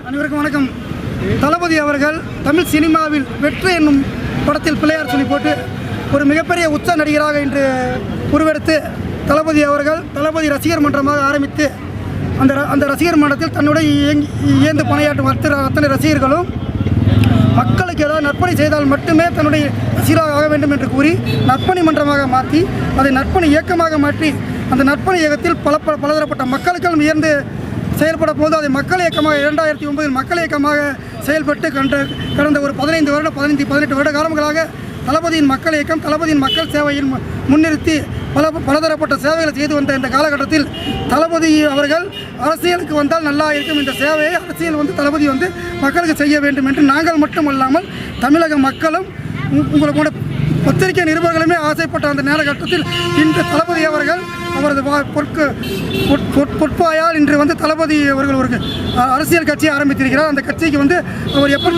அனைவருக்கும் வணக்கம். தளபதி அவர்கள் தமிழ் சினிமாவில் வெற்றி என்னும் படத்தில் பிள்ளையார் சொல்லி போட்டு ஒரு மிகப்பெரிய உச்ச நடிகராக இன்று உருவெடுத்து தளபதி அவர்கள் தளபதி ரசிகர் மன்றமாக ஆரம்பித்து அந்த ரசிகர் மன்றத்தில் தன்னுடைய இயந்து பணியாற்றும் அத்தனை ரசிகர்களும் மக்களுக்கு ஏதாவது நற்பணி செய்தால் மட்டுமே தன்னுடைய ரசிகராக ஆக வேண்டும் என்று கூறி நற்பணி மன்றமாக மாற்றி அதை நற்பணி இயக்கமாக மாற்றி அந்த நற்பணி இயக்கத்தில் பலதரப்பட்ட மக்களுக்கு உயர்ந்து செயல்பட போது அதை மக்கள் இயக்கமாக 2009 மக்கள் இயக்கமாக செயல்பட்டு கடந்த ஒரு 18 வருட காலங்களாக தளபதியின் மக்கள் இயக்கம் தளபதியின் மக்கள் சேவையில் முன்னிறுத்தி பலதரப்பட்ட சேவைகளை செய்து வந்த இந்த காலகட்டத்தில் தளபதி அவர்கள் அரசியலுக்கு வந்தால் நல்லா இருக்கும். இந்த சேவையை அரசியல் தளபதி மக்களுக்கு செய்ய வேண்டும் என்று நாங்கள் மட்டுமல்லாமல் தமிழக மக்களும் உங்களை கூட பத்திரிகை நிருபர்களுமே ஆசைப்பட்ட அந்த நேரகட்டத்தில் இன்று தளபதி அவர்கள் அவரது பொற்பாயால் இன்று தளபதி அவர்கள் ஒரு அரசியல் கட்சியை ஆரம்பித்திருக்கிறார். அந்த கட்சிக்கு அவர் எப்படி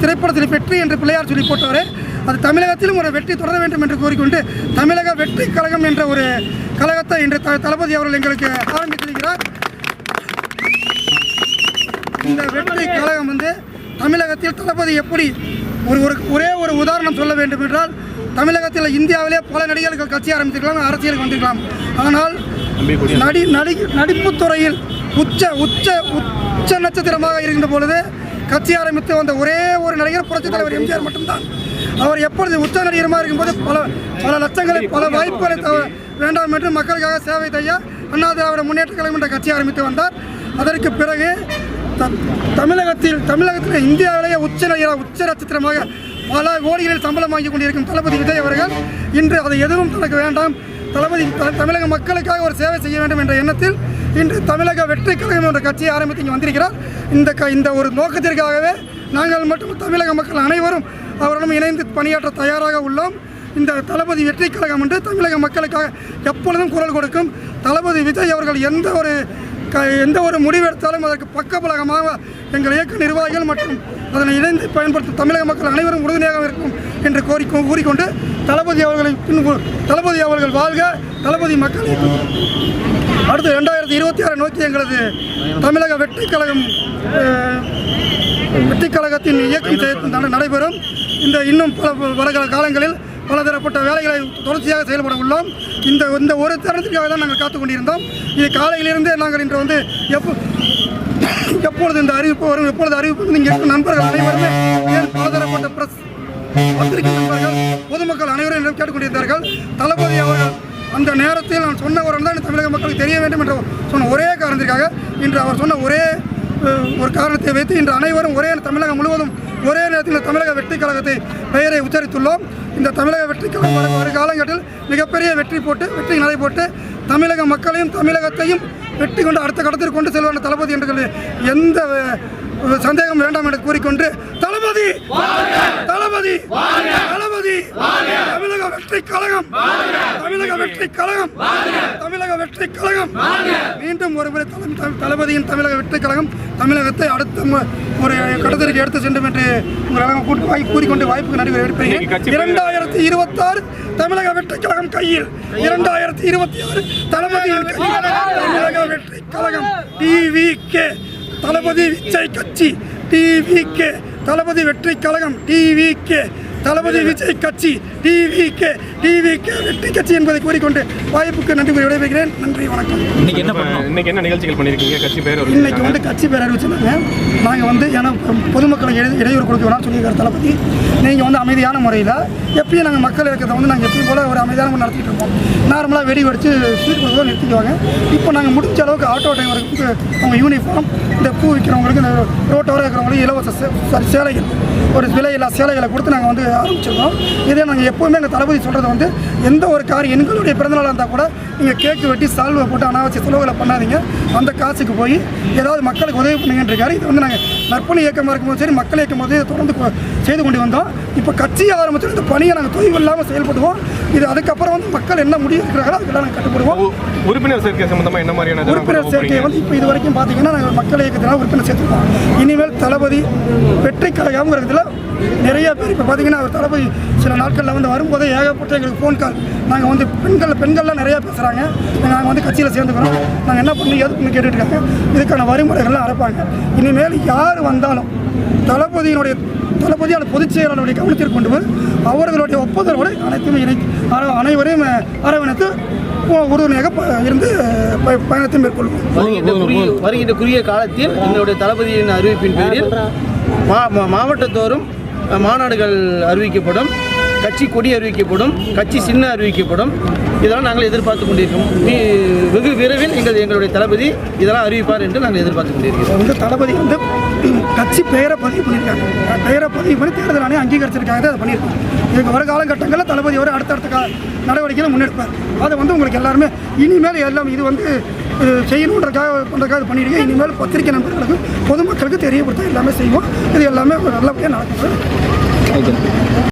திரைப்படத்தில் வெற்றி என்று பிள்ளையார் சொல்லி போட்டவரே அது தமிழகத்திலும் ஒரு வெற்றி தொடர வேண்டும் என்று கூறிக்கொண்டு தமிழக வெற்றி கழகம் என்ற ஒரு கழகத்தை இன்று தளபதி அவர்கள் எங்களுக்கு ஆரம்பித்திருக்கிறார். இந்த வெற்றி கழகம் தமிழகத்தில் தளபதி எப்படி ஒரே ஒரு உதாரணம் சொல்ல வேண்டும் என்றால் தமிழகத்தில் இந்தியாவிலே பல நடிகர்கள் கட்சி ஆரம்பித்திருக்கலாம், அரசியலுக்கு வந்திருக்கலாம். ஆனால் நடிப்புத் துறையில் உச்ச நட்சத்திரமாக இருக்கின்ற பொழுது கட்சி ஆரம்பித்து வந்த ஒரே ஒரு நடிகர் புரட்சித் தலைவர் எம்ஜிஆர் மட்டும்தான். அவர் எப்பொழுது உச்ச நடிகரமாக இருக்கும்போது பல லட்சங்களை பல வாய்ப்புகளை வேண்டாம் என்று மக்களுக்காக சேவை செய்ய அண்ணா திராவிட முன்னேற்ற கழகம் என்ற கட்சி ஆரம்பித்து வந்தார். அதற்கு பிறகு தமிழகத்தில் இந்தியாவிலேயே உச்ச நட்சத்திரமாக பல கோடிகளில் சம்பளம் வாங்கி கொண்டிருக்கும் தளபதி விஜய் அவர்கள் இன்று அதை எதுவும் தனக்கு வேண்டாம், தளபதி தமிழக மக்களுக்காக ஒரு சேவை செய்ய வேண்டும் என்ற எண்ணத்தில் இன்று தமிழக வெற்றி கழகம் என்ற கட்சியை ஆரம்பித்து இங்கே வந்திருக்கிறார். இந்த ஒரு நோக்கத்திற்காகவே நாங்கள் மட்டும் தமிழக மக்கள் அனைவரும் அவருடன் இணைந்து பணியாற்ற தயாராக உள்ளோம். இந்த தளபதி வெற்றி கழகம் என்று தமிழக மக்களுக்காக எப்பொழுதும் குரல் கொடுக்கும். தளபதி விஜய் அவர்கள் எந்த ஒரு முடிவெடுத்தாலும் அதற்கு பக்கபலகமாக எங்கள் இயக்க நிர்வாகிகள் மற்றும் அதனை இணைந்து பயன்படுத்தும் தமிழக மக்கள் அனைவரும் உறுதுணையாக இருக்கும் என்று கூறிக்கொண்டு தளபதி அவர்கள் வாழ்க, தளபதி மக்கள் அடுத்து 2026 நோக்கி எங்களது தமிழக வெற்றி கழகத்தின் இயக்கம் நடைபெறும். இன்னும் பல காலங்களில் பலதரப்பட்ட வேலைகளை தொடர்ச்சியாக செயல்பட உள்ளோம். இந்த ஒரு தருணத்திற்காக தான் நாங்கள் காத்துக் கொண்டிருந்தோம். இது காலையிலிருந்தே நாங்கள் இன்று எப்பொழுது இந்த அறிவிப்பு வரும், எப்பொழுது அறிவிப்பு இங்கே இருக்கும் நண்பர்கள் அனைவருமே பலதரப்பட்ட பிரஸ் பத்திரிகை நண்பர்கள் பொதுமக்கள் அனைவரும் கேட்டுக்கொண்டிருந்தார்கள். தளபதி அவர்கள் அந்த நேரத்தில் நான் சொன்ன ஒரு தான் தமிழக மக்களுக்கு தெரிய வேண்டும் என்று சொன்ன ஒரே காரணத்திற்காக இன்று அவர் சொன்ன ஒரு காரணத்தை வைத்து இன்று அனைவரும் தமிழகம் முழுவதும் ஒரே நேரத்தில் தமிழக வெற்றி கழகத்தை பெயரை உச்சரித்துள்ளோம். இந்த தமிழக வெற்றி கழகம் ஒரு காலங்கட்டில் மிகப்பெரிய வெற்றி நடை போட்டு தமிழக மக்களையும் தமிழகத்தையும் வெற்றி கொண்டு அடுத்த கட்டத்திற்கு கொண்டு செல்வான தளபதி என்று எந்த சந்தேகம் வேண்டாம் என்று கூறிக்கொண்டு தளபதி தளபதி தளபதி தமிழக வெற்றி கழகம் தமிழக வெற்றி கழகம் தமிழக வெற்றி கழகம் மீண்டும் ஒருமுறை தளபதியின் தமிழக வெற்றி கழகம் தமிழகத்தை அடுத்த ஒரு கடத்திற்கு எடுத்து சென்றும் என்று உங்கள் கூறிக்கொண்டு வாய்ப்புக்கு நன்றி எடுப்பேன். 2026 தமிழக வெற்றி கழகம் கையில், 2026 தளபதியின் தமிழக வெற்றி கழகம் டிவிK தளபதி விஜய் கட்சி டிவிK தளபதி வெற்றி கழகம் டிவிK தளபதி விஜய் கட்சி டிவிK வெற்றி கட்சி என்பதை கூறிக்கொண்டு வாய்ப்புக்கு நன்றி கூறி விடைபெறுகிறேன். நன்றி, வணக்கம். இன்னைக்கு என்ன நிகழ்ச்சிகள் பண்ணியிருக்கீங்க? கட்சி பேர் இன்னைக்கு கட்சி பேர் அறிவிச்சிருந்தாங்க. நாங்கள் ஏன்னா பொதுமக்களுக்கு இடையூறு கொடுக்க வேணாம்னு சொல்லியிருக்காரு தளபதி. நீங்கள் அமைதியான முறையில் எப்பயும் நாங்கள் மக்கள் இருக்கிறத நாங்கள் எப்பயும் போல ஒரு அமைதியான முறை நடத்திட்டு இருப்போம். நார்மலாக வெடி வெடிச்சு ஸ்வீட் கொடுக்க நிறுத்திக்குவாங்க. இப்போ நாங்கள் முடிஞ்ச அளவுக்கு ஆட்டோ டிரைவருக்கு அவங்க யூனிஃபார்ம், இந்த பூ விற்கிறவங்களுக்கு, இந்த ரோட்டோரம் இருக்கிறவங்களுக்கு இலவச சேலைகள், ஒரு விலையில்லா சேலைகளை கொடுத்து நாங்கள் ஆரம்பிச்சிருக்கோம். இதே நாங்கள் எப்போவுமே எங்கள் தளபதி சொல்கிறது எந்த ஒரு காரியம் எங்களுடைய பிறந்தநாளாக இருந்தால் கூட நீங்கள் கேக்கு வெட்டி சால்வை போட்டு அனாவசிய செலவுகளை பண்ணாதீங்க, அந்த காசுக்கு போய் ஏதாவது மக்களுக்கு உதவி பண்ணுங்கன்னு இருக்காரு. இது நாங்கள் நற்பணி இயக்கமாக இருக்கும்போது சரி, மக்கள் இயக்கமாக சரி, தொடர்ந்து செய்து கொண்டு வந்தோம். இப்போ கட்சி ஆரம்பிச்சு இந்த பணியை நாங்கள் தொய்வு இல்லாமல் செயல்படுவோம். இது அதுக்கப்புறம் வந்து மக்கள் என்ன முடிவு இருக்கிறாங்களோ அதுக்கெல்லாம் நாங்கள் கட்டுப்படுவோம். உறுப்பினர் சேர்க்கை சம்பந்தமாக என்ன மாதிரியான உறுப்பினர் சேர்க்கையை வந்து இப்போ இது வரைக்கும் பார்த்தீங்கன்னா நாங்கள் மக்கள் இயக்கத்தினால் உறுப்பினர் சேர்த்துருக்கோம். இனிமேல் தளபதி வெற்றி கழகம்ங்கிறதுல நிறைய பேர் இப்போ பார்த்தீங்கன்னா அவர் தளபதி சில நாட்களில் வந்து வரும்போதே ஏகப்பட்ட எங்களுக்கு ஃபோன் கால். நாங்கள் வந்து பெண்கள்லாம் நிறையா பேசுகிறாங்க, நாங்கள் வந்து கட்சியில் சேர்ந்துக்கிறோம், நாங்கள் என்ன பண்ணி எதுக்குன்னு கேட்டுட்ருக்காங்க. இதுக்கான வழிமுறைகள்லாம் அரைப்பாங்க. இனிமேல் யார் வந்தாலும் தளபதியான பொதுச் செயலாளருடைய கவனத்திற்கு கொண்டு போய் அவர்களுடைய ஒப்புதலோடு அனைவரையும் அரவணைத்து உறுதுணையாக இருந்து பயணத்தை மேற்கொள்வோம். வருகின்ற குறுகிய காலத்தில் எங்களுடைய தளபதியின் அறிவிப்பின் பேரில் மாவட்டத்தோறும் மாநாடுகள் அறிவிக்கப்படும், கட்சி கொடி அறிவிக்கப்படும், கட்சி சின்ன அறிவிக்கப்படும். இதெல்லாம் நாங்கள் எதிர்பார்த்து கொண்டிருக்கோம். வெகு விரைவில் எங்களுடைய தளபதி இதெல்லாம் அறிவிப்பார் என்று நாங்கள் எதிர்பார்த்து கொண்டிருக்கிறோம். வந்து தளபதி வந்து கட்சி பெயரை பதிவு பண்ணியிருக்காங்க. பெயரை பதிவு பண்ணி தேர்தல் ஆணையம் அங்கீகரிச்சிருக்காங்க. அதை பண்ணியிருக்காங்க. இதுக்கு வர காலகட்டங்களில் தளபதி ஒரு அடுத்தடுத்த நடவடிக்கைகளை முன்னெடுப்பார். அதை வந்து உங்களுக்கு எல்லாருமே இனிமேல் எல்லாம் இது வந்து பண்ணுறதுக்காக பண்ணிடுங்க. இனிமேல் பத்திரிகை நண்பர்களுக்கு பொதுமக்களுக்கு தெரியப்படுத்த எல்லாமே செய்வோம். இது எல்லாமே நல்லபடியாக நடக்கும்.